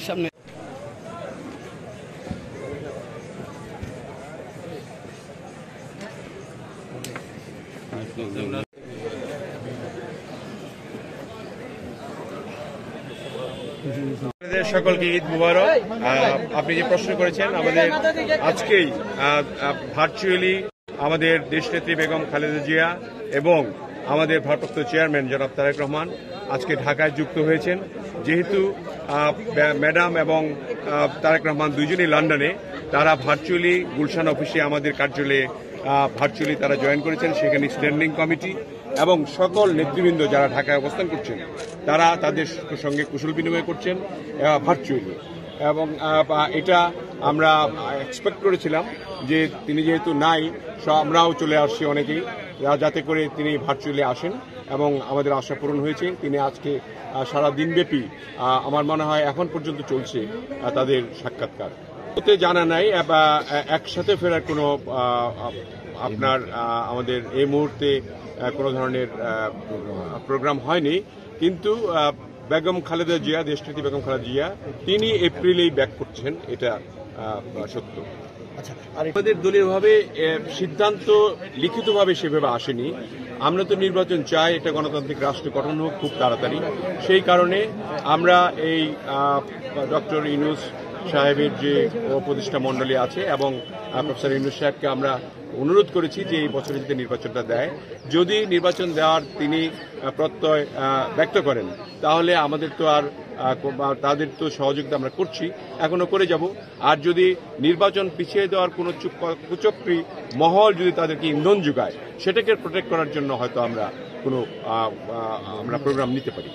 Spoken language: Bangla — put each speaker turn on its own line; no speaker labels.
সামনে
সকলকে ঈদ মুবারক। আপনি যে প্রশ্ন করেছেন, আমাদের আজকেই ভার্চুয়ালি আমাদের দেশনেত্রী বেগম খালেদা জিয়া এবং আমাদের ভারপ্রাপ্ত চেয়ারম্যান জনাব তারেক রহমান আজকে ঢাকায় যুক্ত হয়েছেন। যেহেতু ম্যাডাম এবং তারেক রহমান দুইজনই লন্ডনে, তারা ভার্চুয়ালি গুলশান অফিসে আমাদের কার্যালয়ে ভার্চুয়ালি তারা জয়েন করেছেন। সেখানে স্ট্যান্ডিং কমিটি এবং সকল নেতৃবৃন্দ যারা ঢাকায় অবস্থান করছেন তারা তাদের সঙ্গে কুশল বিনিময় করছেন ভার্চুয়ালি। এবং এটা আমরা এক্সপেক্ট করেছিলাম যে তিনি যেহেতু নাই, আমরাও চলে আসছি অনেকেই, যাতে করে তিনি ভার্চুয়ালি আসেন এবং আমাদের আশা পূরণ হয়েছে। তিনি আজকে সারা দিনব্যাপী আমার মনে হয় এখন পর্যন্ত চলছে তাদের সাক্ষাৎকার। ওতে জানা নাই একসাথে ফেরার কোনো আপনার আমাদের এই মুহূর্তে কোনো ধরনের প্রোগ্রাম হয়নি, কিন্তু বেগম খালেদা জিয়া, দেশনেত্রী বেগম খালেদা জিয়া, তিনি এপ্রিলেই ব্যাক করছেন, এটা সত্য। আমাদের দলীয়ভাবে সিদ্ধান্ত লিখিতভাবে সেভাবে আসেনি। আমরা তো নির্বাচন চাই, এটা গণতান্ত্রিক রাষ্ট্র গঠন হোক খুব তাড়াতাড়ি। সেই কারণে আমরা এই ডক্টর ইউনূস সাহেবের যে উপদেষ্টা মণ্ডলী আছে এবং প্রফেসর ইউনূস সাহেবকে আমরা অনুরোধ করেছি যে এই বছরে যদি নির্বাচনটা দেয়, যদি নির্বাচন দেওয়ার তিনি প্রত্যয় ব্যক্ত করেন, তাহলে আমাদের তো আর তাদের তো সহযোগিতা আমরা করছি, এখনো করে যাব। আর যদি নির্বাচন পিছিয়ে দেওয়ার কোনো কুচক্রী মহল যদি তাদেরকে ইন্ধন যোগায়, সেটাকে প্রোটেক্ট করার জন্য হয়তো আমরা কোনো প্রোগ্রাম নিতে পারি।